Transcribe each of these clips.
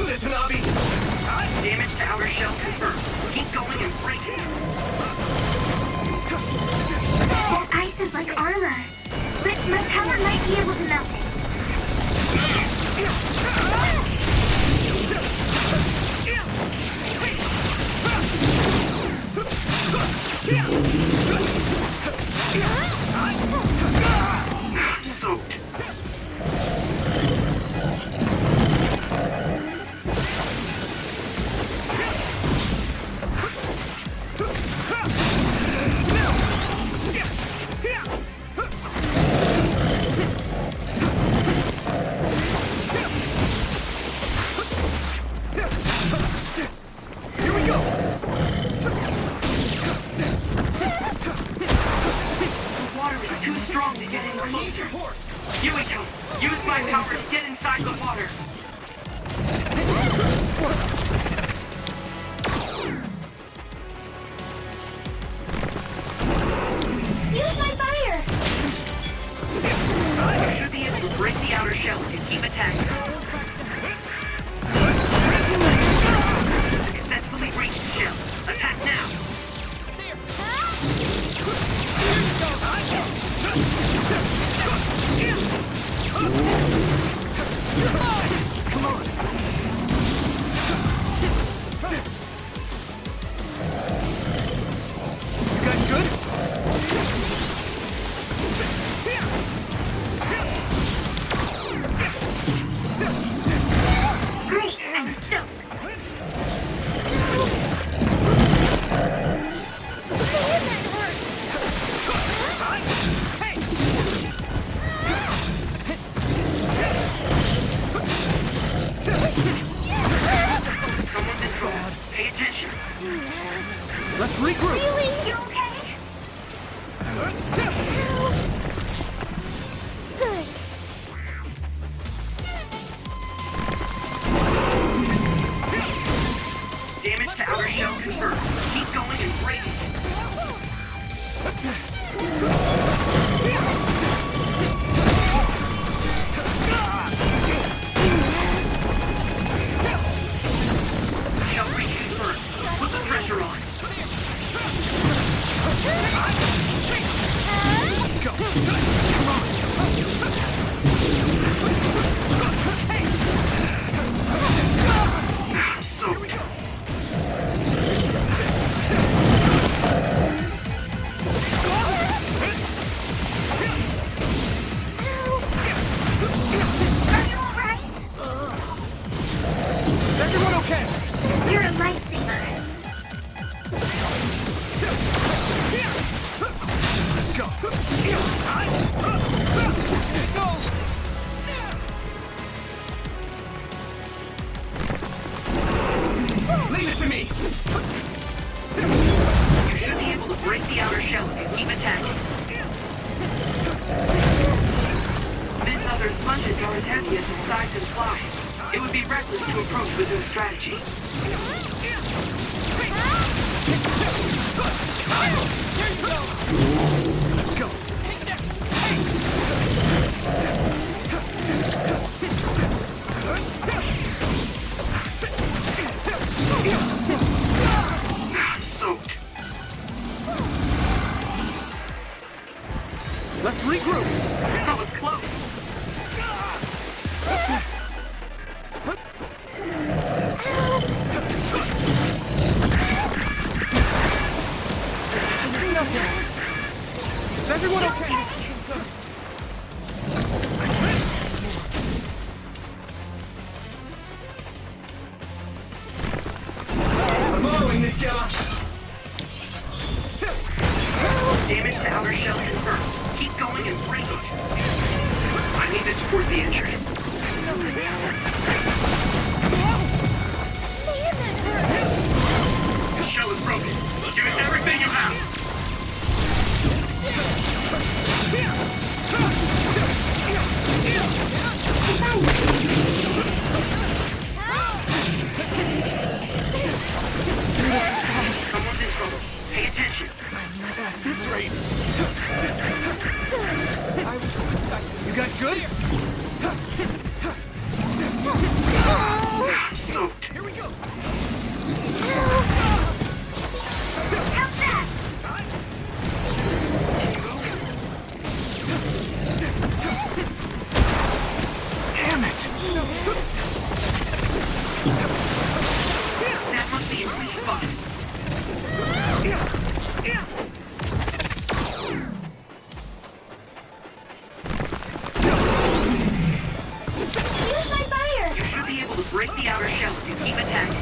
this, Hanabi! Damage to outer shell confirmed. Keep going and break it. That ice is like armor. But my power might be able to melt it. I'm soaked. Yuito, use my power to get inside the water. Use my fire! You should be able to break the outer shell and keep attacking. Successfully breached shell. Attack now. Come on! You guys good? Great, I'm stoked. Someone's in trouble. Pay attention. Let's regroup! Really? You okay? Good. Damage to outer shell confirmed. Keep going and break it. Shell breach confirmed. Put the pressure on. Let's go! Come on! I'm soaked. Are you alright? Is everyone okay? You're a lifesaver. Let's go! Leave it to me! You should be able to break the outer shell and keep attacking. This other's punches are as heavy as its size implies. It would be reckless to approach with no strategy. Let's go! I'm soaked. Let's regroup! That was close. Is everyone okay? I'm following this, Gamma! Damage to outer shell confirmed. Keep going and break it. I need to support the injured. The shell is broken. Give it everything you have. Someone's in trouble. Pay attention. At this rate... You guys good? So Break the outer shell if you keep attacking.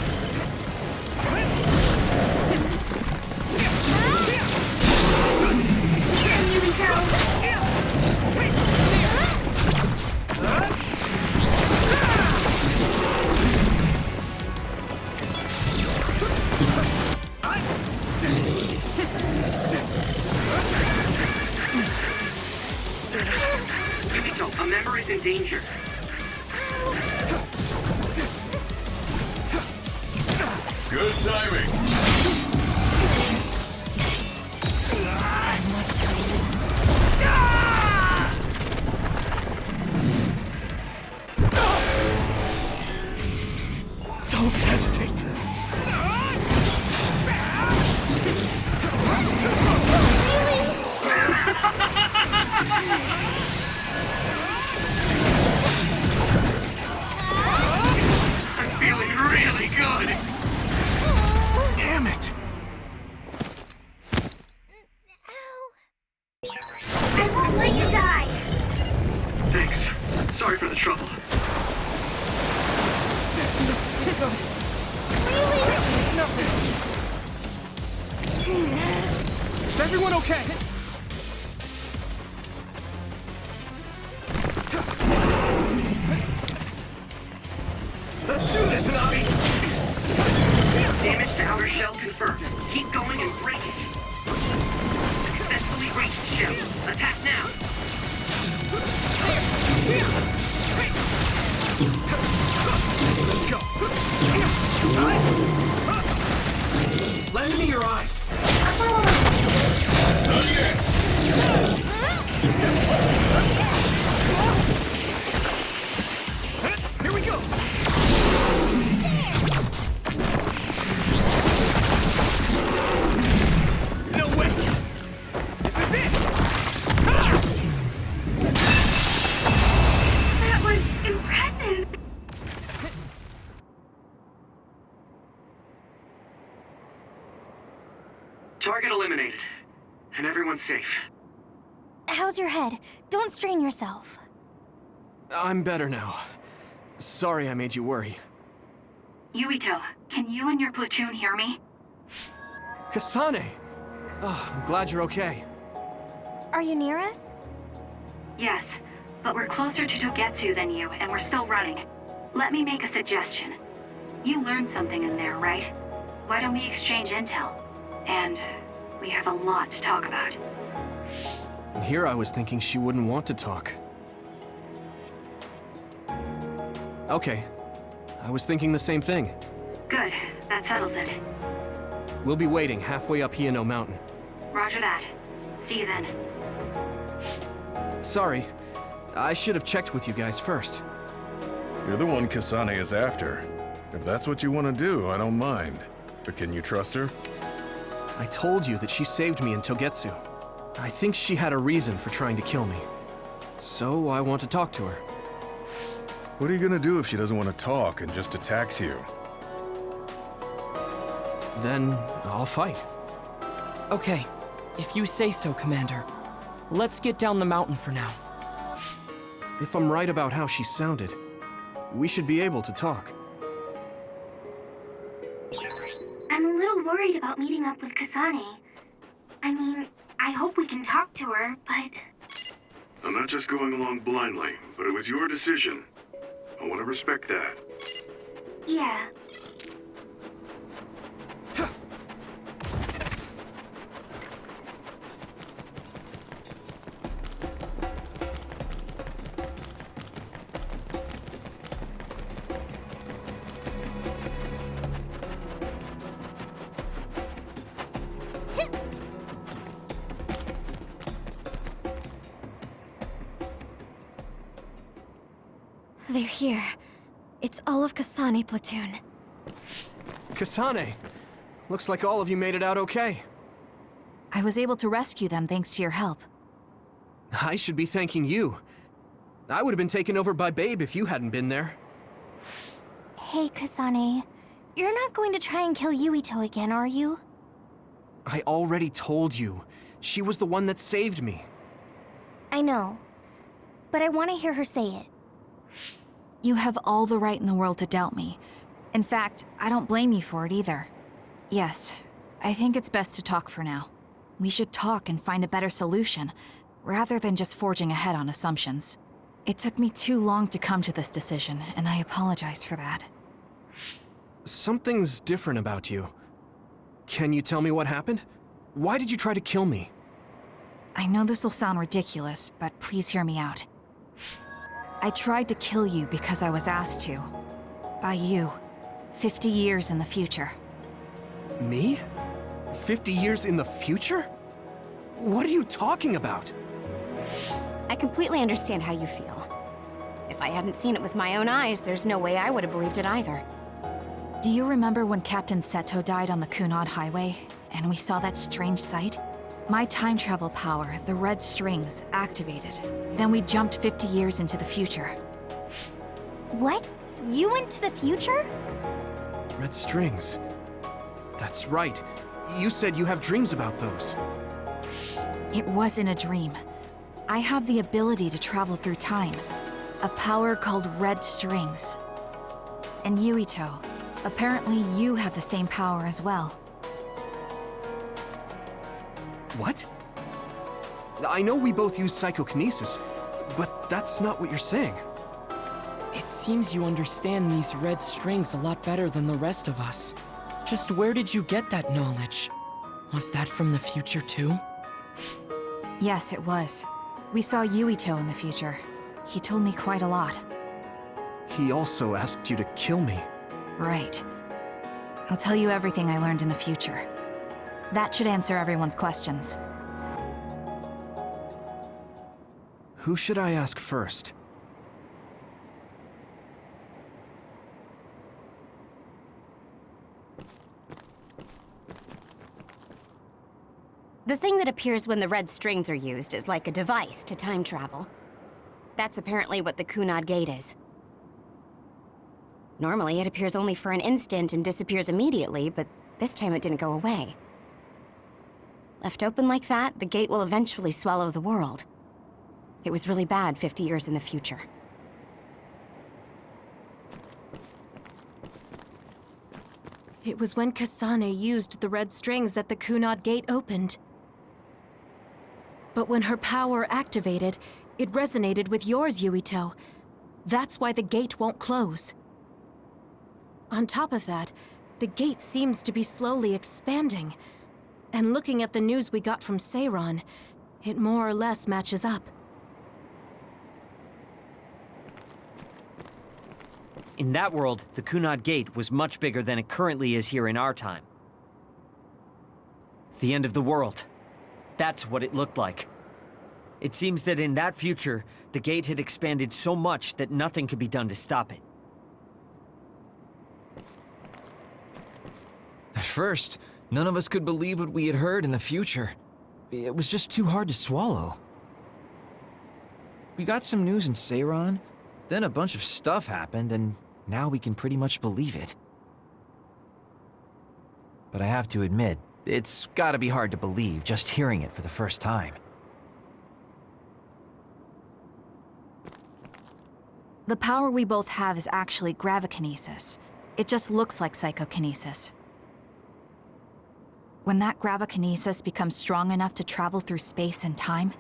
Yuito, a member is in danger. Good timing. I must Don't hesitate. I'm feeling really good. Damn it. I won't let you die. Thanks. Sorry for the trouble. This isn't good. There's nothing. Is everyone okay? Let's do this, Nabi! Damage to outer shell confirmed. Keep going and break it. Successfully breached shell. Attack now. Let's go. Lend me your eyes. Not yet. Here we go. No way. This is it. That was impressive. Target eliminated. And everyone's safe. How's your head? Don't strain yourself. I'm better now. Sorry I made you worry. Yuito, can you and your platoon hear me? Kasane! Oh, I'm glad you're okay. Are you near us? Yes, but we're closer to Togetsu than you, and we're still running. Let me make a suggestion. You learned something in there, right? Why don't we exchange intel? And we have a lot to talk about. And here I was thinking she wouldn't want to talk. Okay. I was thinking the same thing. Good, that settles it. We'll be waiting halfway up Hino Mountain. Roger that. See you then. Sorry. I should have checked with you guys first. You're the one Kasane is after. If that's what you want to do, I don't mind. But can you trust her? I told you that she saved me in Togetsu. I think she had a reason for trying to kill me. So I want to talk to her. What are you gonna do if she doesn't want to talk and just attacks you? Then I'll fight. Okay, if you say so, Commander. Let's get down the mountain for now. If I'm right about how she sounded, we should be able to talk. I'm a little worried about meeting up with Kasane. I mean, I hope we can talk to her, but... I'm not just going along blindly, but it was your decision. I want to respect that. yeah. They're here. It's all of Kasane platoon. Kasane! Looks like all of you made it out okay. I was able to rescue them thanks to your help. I should be thanking you. I would have been taken over by Babe if you hadn't been there. Hey, Kasane. You're not going to try and kill Yuito again, are you? I already told you. She was the one that saved me. I know. But I want to hear her say it. You have all the right in the world to doubt me. In fact, I don't blame you for it either. Yes, I think it's best to talk for now. We should talk and find a better solution, rather than just forging ahead on assumptions. It took me too long to come to this decision, and I apologize for that. Something's different about you. Can you tell me what happened? Why did you try to kill me? I know this will sound ridiculous, but please hear me out. I tried to kill you because I was asked to. By you. 50 years in the future. Me? 50 years in the future? What are you talking about? I completely understand how you feel. If I hadn't seen it with my own eyes, there's no way I would have believed it either. Do you remember when Captain Seto died on the Kunad Highway, and we saw that strange sight? My time travel power, the red strings, activated. Then we jumped 50 years into the future. What? You went to the future? Red strings. That's right. You said you have dreams about those. It wasn't a dream. I have the ability to travel through time. A power called red strings. And Yuito, apparently you have the same power as well. What? I know we both use psychokinesis, but that's not what you're saying. It seems you understand these red strings a lot better than the rest of us. Just where did you get that knowledge? Was that from the future too? Yes, it was. We saw Yuito in the future. He told me quite a lot. He also asked you to kill me. Right. I'll tell you everything I learned in the future. That should answer everyone's questions. Who should I ask first? The thing that appears when the red strings are used is like a device to time travel. That's apparently what the Kunad Gate is. Normally, it appears only for an instant and disappears immediately, but this time it didn't go away. Left open like that, the gate will eventually swallow the world. It was really bad 50 years in the future. It was when Kasane used the red strings that the Kunad Gate opened. But when her power activated, it resonated with yours, Yuito. That's why the gate won't close. On top of that, the gate seems to be slowly expanding. And looking at the news we got from Seiran, it more or less matches up. In that world, the Kunad Gate was much bigger than it currently is here in our time. The end of the world. That's what it looked like. It seems that in that future, the gate had expanded so much that nothing could be done to stop it. At first, none of us could believe what we had heard in the future. It was just too hard to swallow. We got some news in Seiran, then a bunch of stuff happened, and now we can pretty much believe it. But I have to admit, it's gotta be hard to believe just hearing it for the first time. The power we both have is actually gravikinesis. It just looks like psychokinesis. When that gravikinesis becomes strong enough to travel through space and time,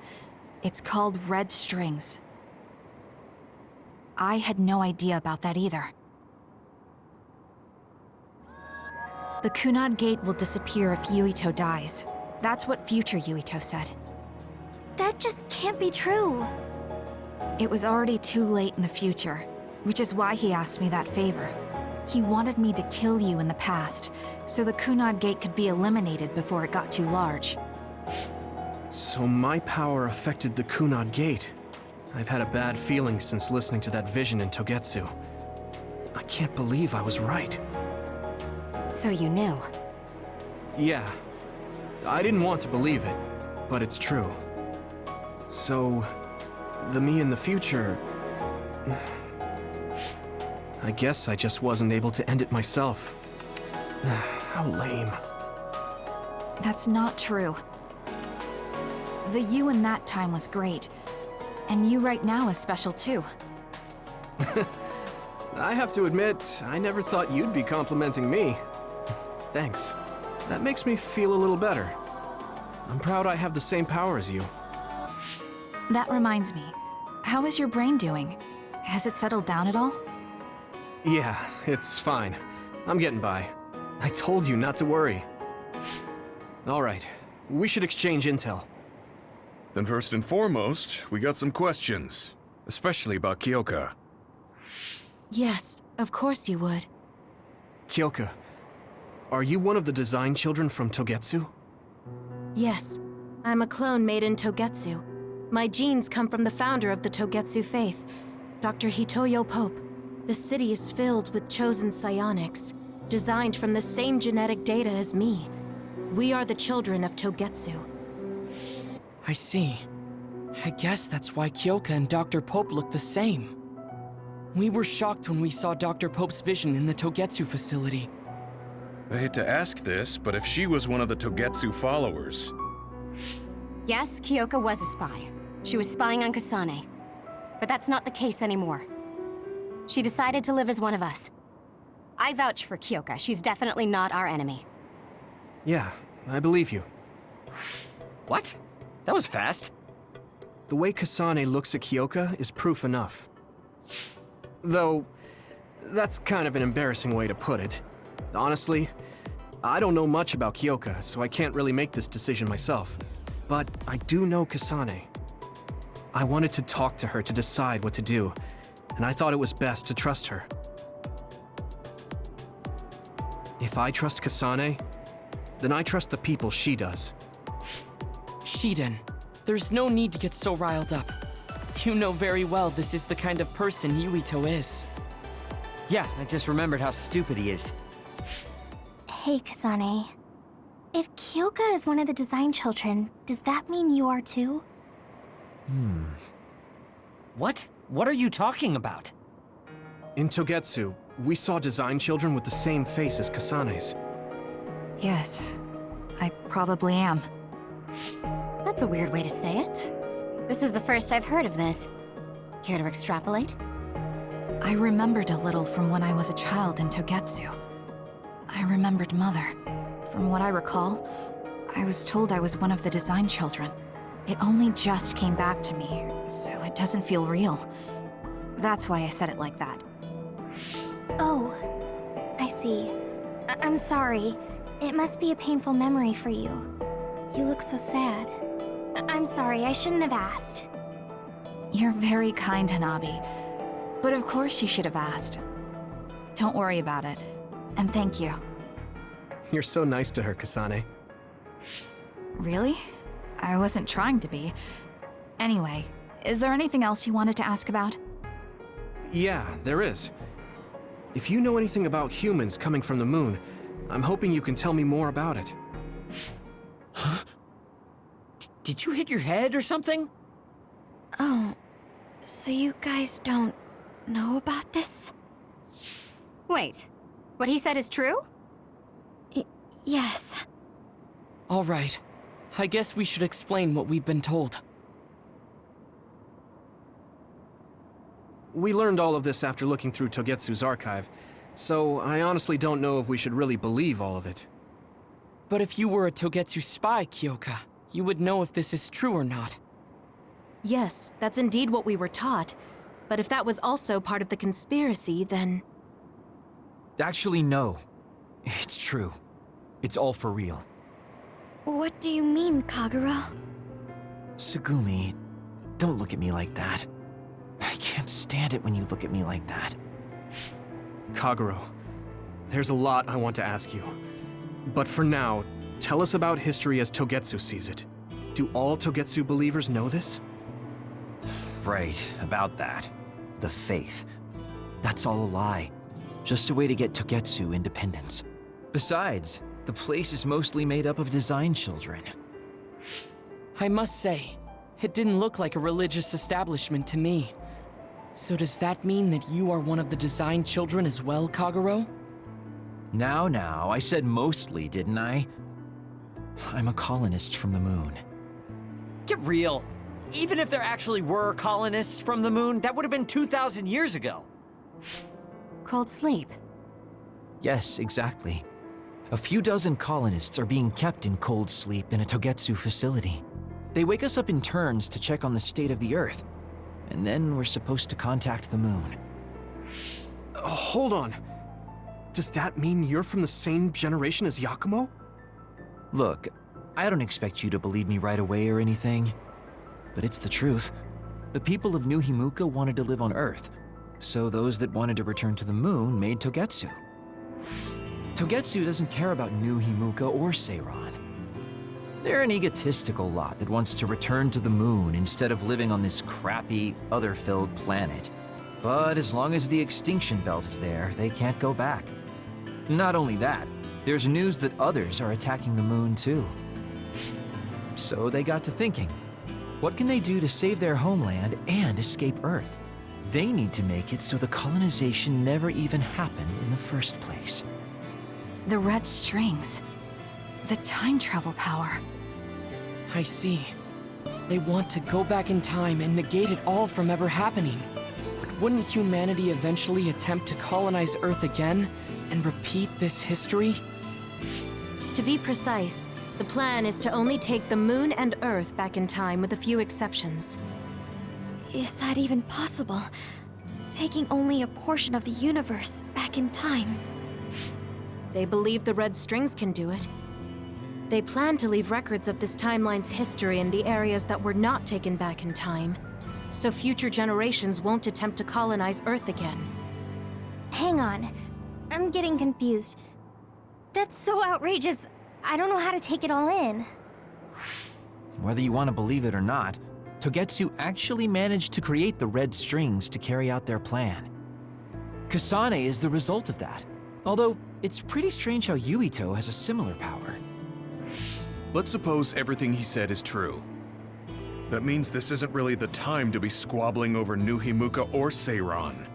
it's called red strings. I had no idea about that either. The Kunad Gate will disappear if Yuito dies. That's what future Yuito said. That just can't be true. It was already too late in the future, which is why he asked me that favor. He wanted me to kill you in the past, so the Kunad Gate could be eliminated before it got too large. So my power affected the Kunad Gate. I've had a bad feeling since listening to that vision in Togetsu. I can't believe I was right. So you knew? Yeah. I didn't want to believe it, but it's true. So, the me in the future... I guess I just wasn't able to end it myself. How lame. That's not true. The you in that time was great, and you right now is special too. I have to admit, I never thought you'd be complimenting me. Thanks. That makes me feel a little better. I'm proud I have the same power as you. That reminds me. How is your brain doing? Has it settled down at all? Yeah, it's fine. I'm getting by. I told you not to worry. All right, we should exchange intel. Then first and foremost, we got some questions. Especially about Kyoka. Yes, of course you would. Kyoka, are you one of the design children from Togetsu? Yes, I'm a clone made in Togetsu. My genes come from the founder of the Togetsu faith, Dr. Hitoyo Pope. The city is filled with chosen psionics, designed from the same genetic data as me. We are the children of Togetsu. I see. I guess that's why Kyoka and Dr. Pope look the same. We were shocked when we saw Dr. Pope's vision in the Togetsu facility. I hate to ask this, but if she was one of the Togetsu followers... Yes, Kyoka was a spy. She was spying on Kasane. But that's not the case anymore. She decided to live as one of us. I vouch for Kyoka. She's definitely not our enemy. Yeah, I believe you. What? That was fast. The way Kasane looks at Kyoka is proof enough. Though, that's kind of an embarrassing way to put it. Honestly, I don't know much about Kyoka, so I can't really make this decision myself. But I do know Kasane. I wanted to talk to her to decide what to do, and I thought it was best to trust her. If I trust Kasane, then I trust the people she does. Shiden, there's no need to get so riled up. You know very well this is the kind of person Yuito is. Yeah, I just remembered how stupid he is. Hey, Kasane. If Kyoka is one of the design children, does that mean you are too? What? What are you talking about? In Togetsu, we saw design children with the same face as Kasane's. Yes, I probably am. That's a weird way to say it. This is the first I've heard of this. Care to extrapolate? I remembered a little from when I was a child in Togetsu. I remembered Mother. From what I recall, I was told I was one of the design children. It only just came back to me, so it doesn't feel real. That's why I said it like that. Oh, I see. I'm sorry. It must be a painful memory for you. You look so sad. I'm sorry, I shouldn't have asked. You're very kind, Hanabi. But of course you should have asked. Don't worry about it. And thank you. You're so nice to her, Kasane. Really? I wasn't trying to be. Anyway, is there anything else you wanted to ask about? Yeah, there is. If you know anything about humans coming from the moon, I'm hoping you can tell me more about it. Huh? Did you hit your head or something? Oh, so you guys don't know about this? Wait, what he said is true? Yes. All right. I guess we should explain what we've been told. We learned all of this after looking through Togetsu's archive, so I honestly don't know if we should really believe all of it. But if you were a Togetsu spy, Kyoka, you would know if this is true or not. Yes, that's indeed what we were taught. But if that was also part of the conspiracy, then... Actually, no. It's true. It's all for real. What do you mean, Kagura? Tsugumi, don't look at me like that. I can't stand it when you look at me like that. Kaguro, there's a lot I want to ask you. But for now, tell us about history as Togetsu sees it. Do all Togetsu believers know this? Right, about that. The faith. That's all a lie. Just a way to get Togetsu independence. Besides, the place is mostly made up of design children. I must say, it didn't look like a religious establishment to me. So does that mean that you are one of the design children as well, Kaguro? Now, I said mostly, didn't I? I'm a colonist from the moon. Get real. Even if there actually were colonists from the moon, that would have been 2,000 years ago. Cold sleep. Yes, exactly. A few dozen colonists are being kept in cold sleep in a Togetsu facility. They wake us up in turns to check on the state of the Earth, and then we're supposed to contact the moon. Hold on. Does that mean you're from the same generation as Yakumo? Look, I don't expect you to believe me right away or anything, but it's the truth. The people of New Himuka wanted to live on Earth, so those that wanted to return to the moon made Togetsu. Togetsu doesn't care about New Himuka or Seiran. They're an egotistical lot that wants to return to the moon instead of living on this crappy, other-filled planet. But as long as the extinction belt is there, they can't go back. Not only that, there's news that others are attacking the moon too. So they got to thinking, what can they do to save their homeland and escape Earth? They need to make it so the colonization never even happened in the first place. The red strings. The time travel power. I see. They want to go back in time and negate it all from ever happening. But wouldn't humanity eventually attempt to colonize Earth again and repeat this history? To be precise, the plan is to only take the moon and Earth back in time with a few exceptions. Is that even possible? Taking only a portion of the universe back in time? They believe the red strings can do it. They plan to leave records of this timeline's history in the areas that were not taken back in time, so future generations won't attempt to colonize Earth again. Hang on. I'm getting confused. That's so outrageous. I don't know how to take it all in. Whether you want to believe it or not, Togetsu actually managed to create the red strings to carry out their plan. Kasane is the result of that, although it's pretty strange how Yuito has a similar power. Let's suppose everything he said is true. That means this isn't really the time to be squabbling over New Himuka or Seiran.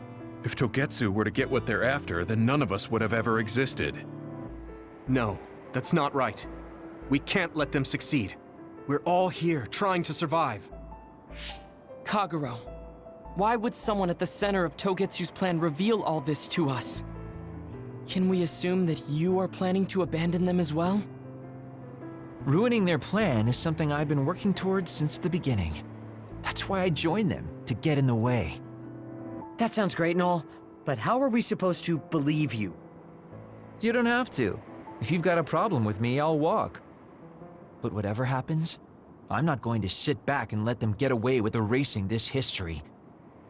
If Togetsu were to get what they're after, then none of us would have ever existed. No, that's not right. We can't let them succeed. We're all here trying to survive. Kagero, why would someone at the center of Togetsu's plan reveal all this to us? Can we assume that you are planning to abandon them as well? Ruining their plan is something I've been working towards since the beginning. That's why I joined them, to get in the way. That sounds great and all, but how are we supposed to believe you? You don't have to. If you've got a problem with me, I'll walk. But whatever happens, I'm not going to sit back and let them get away with erasing this history.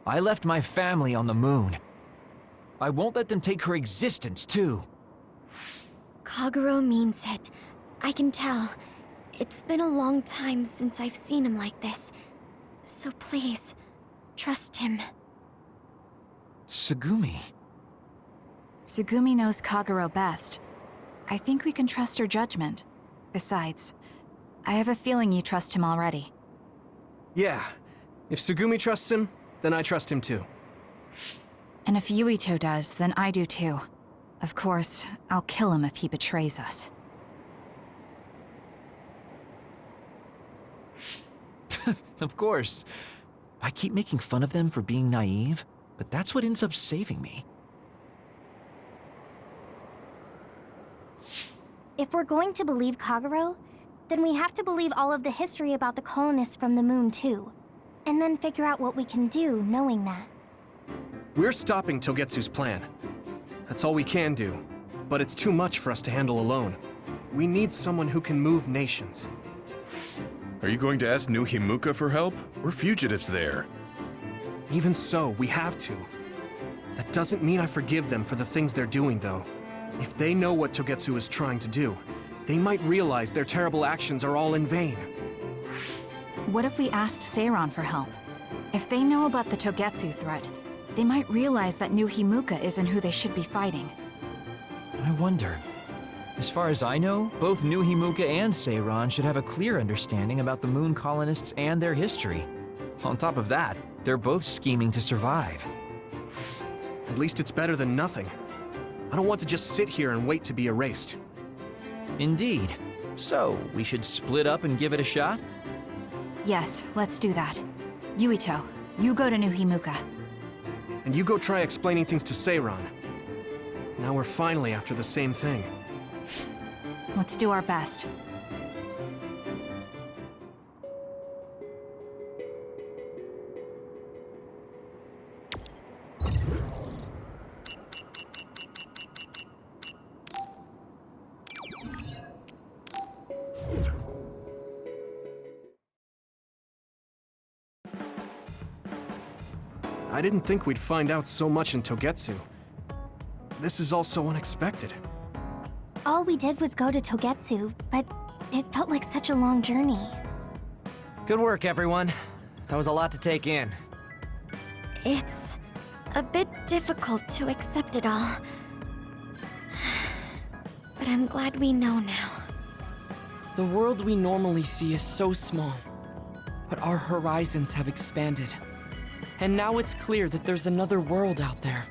I left my family on the moon. I won't let them take her existence, too. Kagero means it. I can tell. It's been a long time since I've seen him like this. So please, trust him. Tsugumi. Tsugumi knows Kagero best. I think we can trust her judgment. Besides, I have a feeling you trust him already. Yeah. If Tsugumi trusts him, then I trust him too. And if Yuito does, then I do too. Of course, I'll kill him if he betrays us. Of course. I keep making fun of them for being naive, but that's what ends up saving me. If we're going to believe Kagero, then we have to believe all of the history about the colonists from the moon too. And then figure out what we can do knowing that. We're stopping Togetsu's plan. That's all we can do. But it's too much for us to handle alone. We need someone who can move nations. Are you going to ask New Himuka for help? We're fugitives there. Even so, we have to. That doesn't mean I forgive them for the things they're doing, though. If they know what Togetsu is trying to do, they might realize their terrible actions are all in vain. What if we asked Seiran for help? If they know about the Togetsu threat, they might realize that New Himuka isn't who they should be fighting. I wonder. As far as I know, both New Himuka and Seiran should have a clear understanding about the moon colonists and their history. On top of that, they're both scheming to survive. At least it's better than nothing. I don't want to just sit here and wait to be erased. Indeed. So, we should split up and give it a shot? Yes, let's do that. Yuito, you go to New Himuka. And you go try explaining things to Seiran. Now we're finally after the same thing. Let's do our best. I didn't think we'd find out so much in Togetsu. This is all so unexpected. All we did was go to Togetsu, but it felt like such a long journey. Good work, everyone. That was a lot to take in. It's a bit difficult to accept it all. But I'm glad we know now. The world we normally see is so small, but our horizons have expanded. And now it's clear that there's another world out there.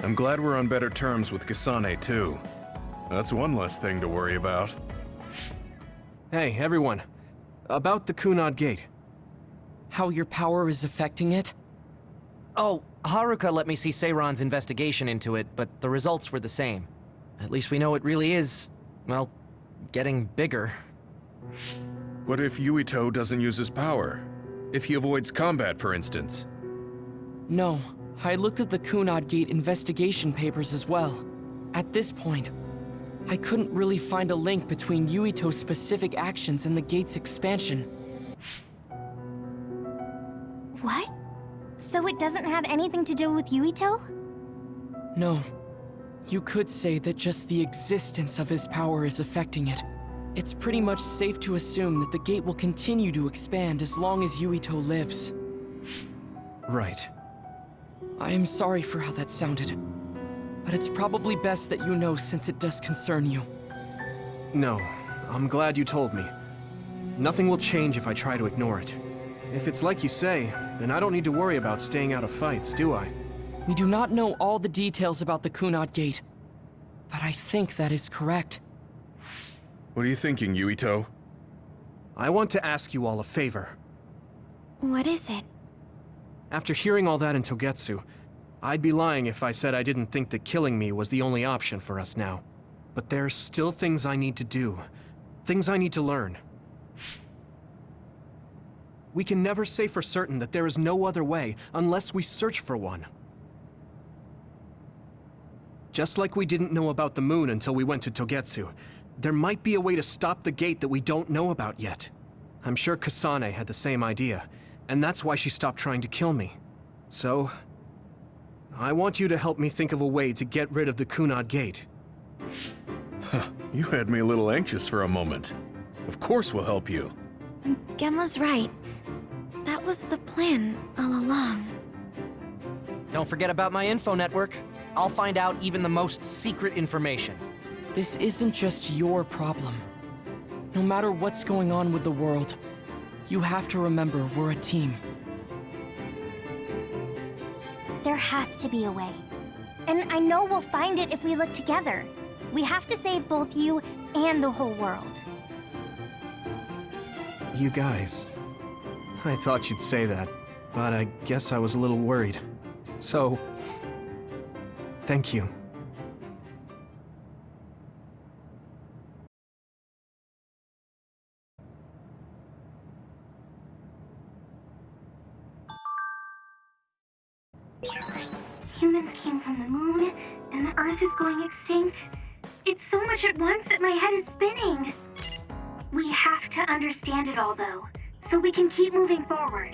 I'm glad we're on better terms with Kasane, too. That's one less thing to worry about. Hey, everyone. About the Kunad Gate. How your power is affecting it? Oh, Haruka let me see Seiron's investigation into it, but the results were the same. At least we know it really is, well, getting bigger. What if Yuito doesn't use his power? If he avoids combat, for instance? No, I looked at the Kunad Gate investigation papers as well. At this point, I couldn't really find a link between Yuito's specific actions and the gate's expansion. What? So it doesn't have anything to do with Yuito? No. You could say that just the existence of his power is affecting it. It's pretty much safe to assume that the gate will continue to expand as long as Yuito lives. Right. I am sorry for how that sounded, but it's probably best that you know since it does concern you. No, I'm glad you told me. Nothing will change if I try to ignore it. If it's like you say, then I don't need to worry about staying out of fights, do I? We do not know all the details about the Kunad Gate, but I think that is correct. What are you thinking, Yuito? I want to ask you all a favor. What is it? After hearing all that in Togetsu, I'd be lying if I said I didn't think that killing me was the only option for us now. But there's still things I need to do. Things I need to learn. We can never say for certain that there is no other way unless we search for one. Just like we didn't know about the moon until we went to Togetsu, there might be a way to stop the gate that we don't know about yet. I'm sure Kasane had the same idea, and that's why she stopped trying to kill me. So, I want you to help me think of a way to get rid of the Kunad Gate. You had me a little anxious for a moment. Of course we'll help you. Gemma's right. That was the plan all along. Don't forget about my info network. I'll find out even the most secret information. This isn't just your problem. No matter what's going on with the world, you have to remember we're a team. There has to be a way. And I know we'll find it if we look together. We have to save both you and the whole world. You guys... I thought you'd say that, but I guess I was a little worried. So... thank you. Humans came from the moon, and the Earth is going extinct. It's so much at once that my head is spinning. We have to understand it all, though, so we can keep moving forward.